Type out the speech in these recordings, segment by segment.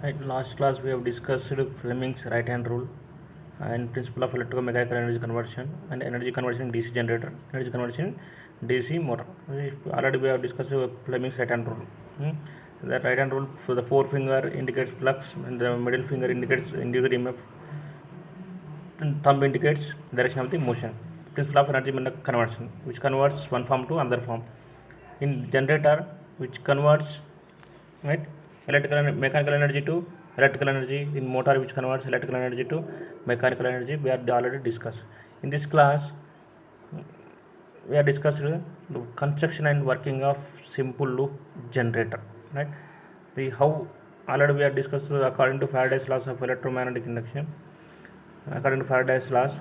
In last class, we have discussed Fleming's right-hand rule and principle of electromechanical energy conversion and energy conversion in DC generator, energy conversion in DC motor. Already we have discussed Fleming's right-hand rule. The right-hand rule, so the forefinger indicates flux and the middle finger indicates induced EMF and thumb indicates direction of the motion. Principle of energy conversion, which converts one form to another form. In generator, which converts right electrical and mechanical energy to electrical energy. In motor, which converts electrical energy to mechanical energy, we are already discussed. In this class, we are discussed the construction and working of simple loop generator, right? The how already we are discussed according to Faraday's laws of electromagnetic induction. According to Faraday's laws,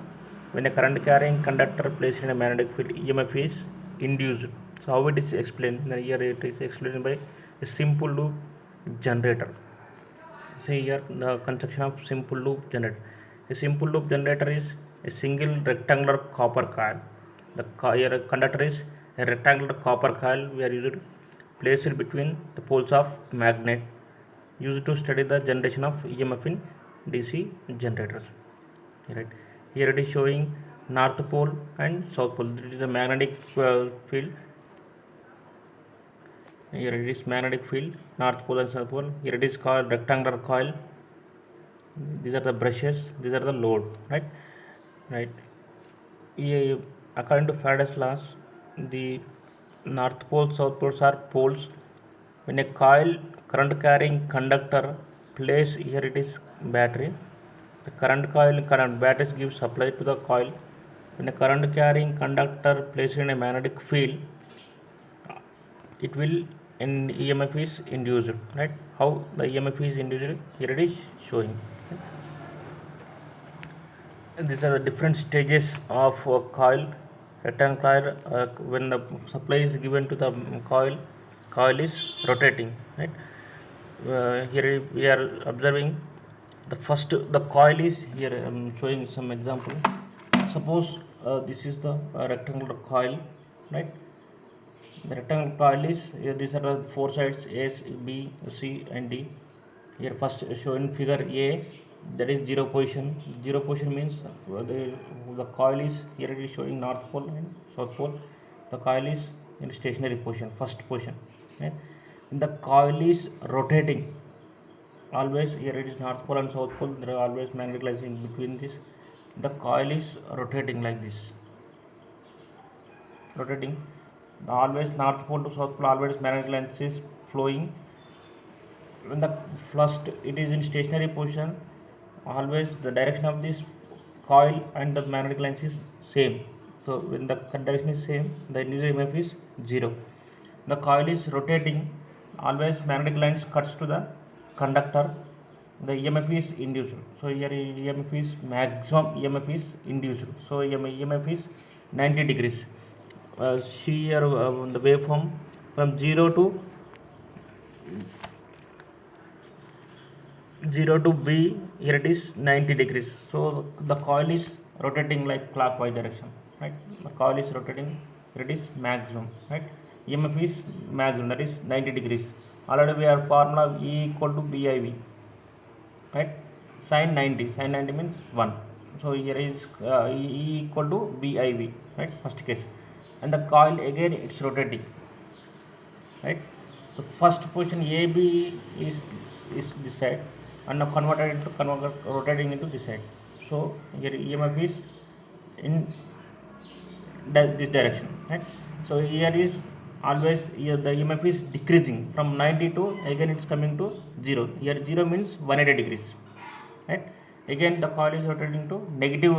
when a current carrying conductor placed in a magnetic field, EMF is induced. So how it is explained? Here it is explained by a simple loop generator. See here the construction of simple loop generator. A simple loop generator is a single rectangular copper coil. The here conductor is a rectangular copper coil. We are used placed between the poles of magnet, used to study the generation of EMF in DC generators. Right here it is showing north pole and south pole. It is a magnetic field. Here it is magnetic field, north pole and south pole. Here it is called rectangular coil. These are the brushes, these are the load, right. According to Faraday's laws, the north pole, south poles are poles. When a coil current carrying conductor place, here it is battery. The current coil current batteries give supply to the coil. When a current carrying conductor placed in a magnetic field, it will in EMF is induced, right? How the EMF is induced, here it is showing. And these are the different stages of a coil, rectangular coil. When the supply is given to the coil is rotating, right? Here we are observing the coil is here. I am showing some example. Suppose this is the rectangular coil, right? The rectangular coil is here. These are the four sides A, B, C, and D. Here first shown figure A, that is zero position. Zero position means the coil is here. It is showing north pole and south pole. The coil is in stationary position, first position. Right? The coil is rotating. Always here it is north pole and south pole. There are always magnetic lines in between this. The coil is rotating like this. Rotating. Always north pole to south pole. Always magnetic lines is flowing. When the first it is in stationary position, always the direction of this coil and the magnetic lines is same. So when the direction is same, the induced EMF is 0. The coil is rotating, always magnetic lines cuts to the conductor, the EMF is induced. So here EMF is maximum EMF is induced. So EMF is 90 degrees. See here the waveform from 0 to B, here it is 90 degrees. So the coil is rotating like clockwise direction, right? The coil is rotating, here it is maximum, right? EMF is maximum, that is 90 degrees. Already we have formula E equal to BIV, right? Sin 90 means 1. So here is E equal to BIV, right? First case. And the coil again it's rotating, right? So first position AB is this side, and now rotating into this side. So here EMF is in this direction, right? So here is always here the EMF is decreasing from 90 to again it's coming to 0. Here 0 means 180 degrees, right? Again the coil is rotating to negative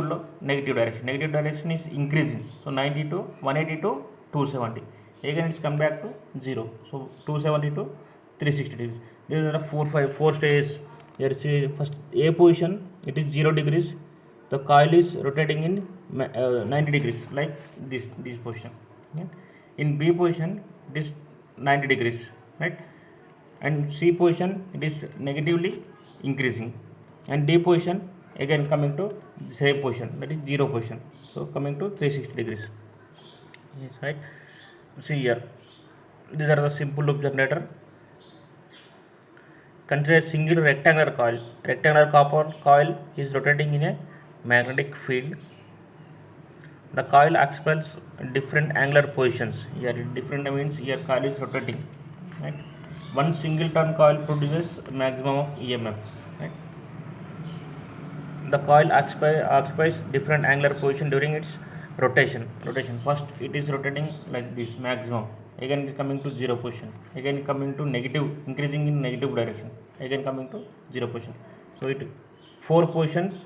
direction. Negative direction is increasing. So 90 to 180 to 270. Again it's come back to 0. So 270 to 360 degrees. These are the four stages. Here see first A position, it is 0 degrees. The coil is rotating in 90 degrees like this position. Right? In B position it is 90 degrees, right? And C position it is negatively increasing, and D position again coming to the same position, that is 0 position. So coming to 360 degrees. Yes, right. See here, these are the simple loop generator. Consider a single rectangular coil. Rectangular copper coil is rotating in a magnetic field. The coil occupies different angular positions. Here different means here coil is rotating. Right? One single turn coil produces maximum of EMF. Right? The coil occupies different angular position during its rotation. First it is rotating like this maximum. Again it is coming to zero position. Again coming to negative, increasing in negative direction. Again coming to zero position. So it 4 positions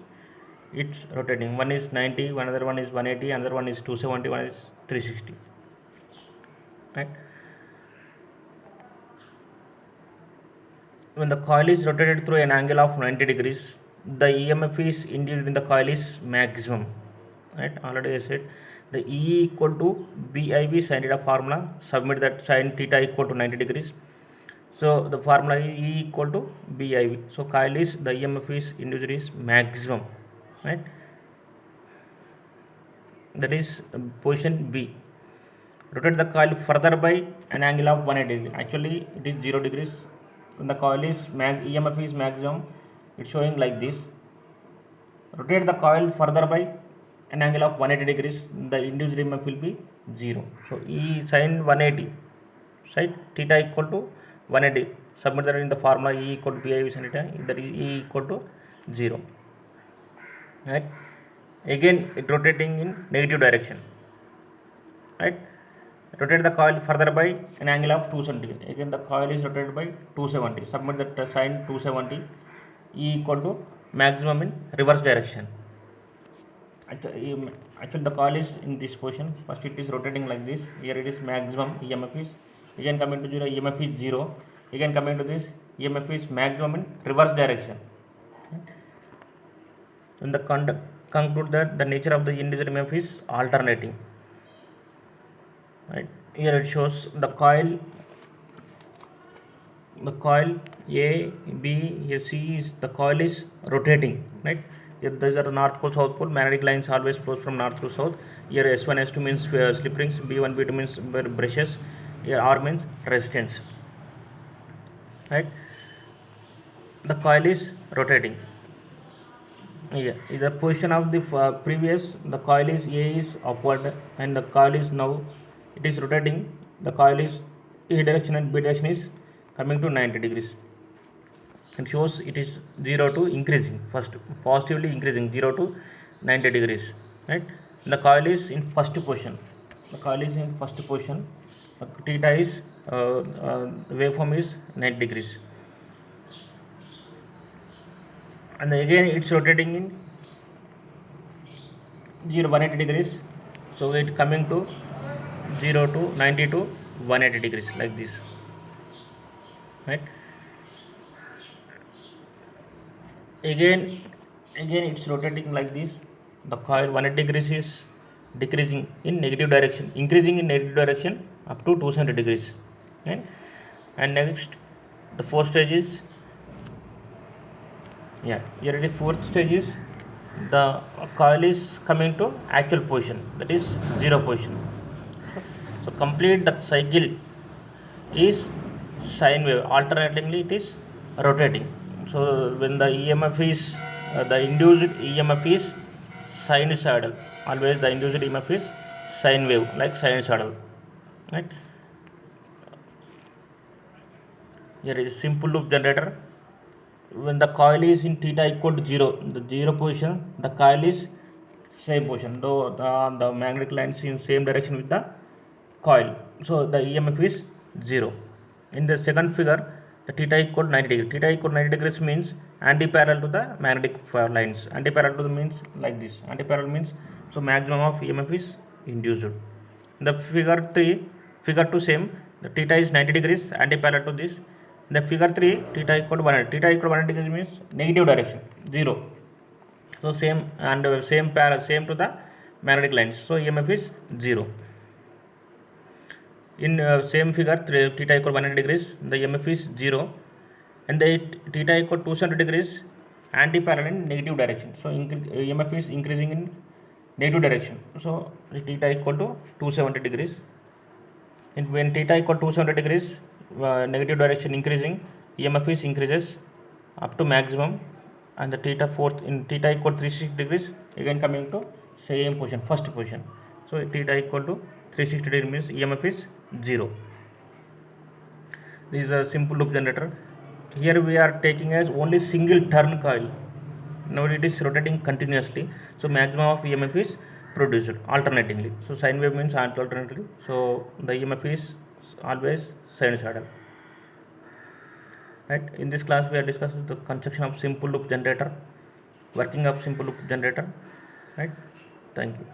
it's rotating. One is 90, another one is 180, another one is 270, one is 360. Right? When the coil is rotated through an angle of 90 degrees, the EMF is induced in the coil is maximum. Right? Already I said the E equal to BIV sin theta formula. Submit that sin theta equal to 90 degrees. So the formula is E equal to BIV. So coil is the EMF is induced is maximum. Right? That is position B. Rotate the coil further by an angle of 180 degree. Actually it is 0 degrees. When the coil is EMF is maximum, it's showing like this. Rotate the coil further by an angle of 180 degrees, the induced EMF will be 0. So E sin 180, right? Theta equal to 180. Submit that in the formula E equal to BIV sin theta, that is E equal to 0. Right? Again it rotating in negative direction. Right? Rotate the coil further by an angle of 270. Again the coil is rotated by 270. Submit that sin 270. E equal to maximum in reverse direction. Actually the coil is in this position. First it is rotating like this. Here it is maximum EMF is. Again coming to 0, EMF is 0. Again coming to this, EMF is maximum in reverse direction. When the conclude that the nature of the induced EMF is alternating. Right? Here it shows the coil A, B, C is the coil is rotating. Right? Here these are north pole, south pole. Magnetic lines always flows from north to south. Here S1, S2 means slip rings. B1, B2 means brushes. Here R means resistance. Right? The coil is rotating. Yeah, the position of the previous, the coil is A is upward and the coil is now it is rotating. The coil is A direction and B direction is coming to 90 degrees. It shows it is 0 to increasing, first positively increasing 0 to 90 degrees. Right? The coil is in first position. The coil is in first position. Theta is waveform is 90 degrees. And again it's rotating in 180 degrees. So it coming to 0 to 90 to 180 degrees like this. Right? Again it's rotating like this. The coil 180 degrees is decreasing in negative direction, increasing in negative direction up to 270 degrees. Right? And next the fourth stage is here it is fourth stage is the coil is coming to actual position, that is 0 position. So complete the cycle is sine wave, alternatingly it is rotating. So when the EMF is the induced EMF is sinusoidal, always the induced EMF is sine wave like sinusoidal. Right? Here is simple loop generator. When the coil is in theta equal to 0, the 0 position, the coil is same position, though the magnetic lines in same direction with the coil. So the EMF is 0. In the second figure, the theta equal to 90 degrees. Theta equal to 90 degrees means anti-parallel to the magnetic lines. Anti-parallel to the means like this. Anti-parallel means so maximum of EMF is induced. In the figure 2 same, the theta is 90 degrees anti-parallel to this. In the figure 3, theta equal to 180. Theta equal to 180 degrees means negative direction, 0. So same and same to the magnetic lines. So EMF is 0. In same figure, theta equal 180 degrees, the EMF is 0, and the theta equal 270 degrees anti-parallel in negative direction. So EMF is increasing in negative direction. So theta equal to 270 degrees. And when theta equal 270 degrees, negative direction increasing, EMF is increases up to maximum, and the theta fourth in theta equal 360 degrees, again coming to same position, first position. So theta equal to 360 degree means EMF is 0. This is a simple loop generator. Here we are taking as only single turn coil. Now it is rotating continuously, so maximum of EMF is produced alternatingly. So sine wave means alternately, so the EMF is always sinusoidal. Right, in this class we are discussing the construction of simple loop generator, working of simple loop generator. Right, thank you.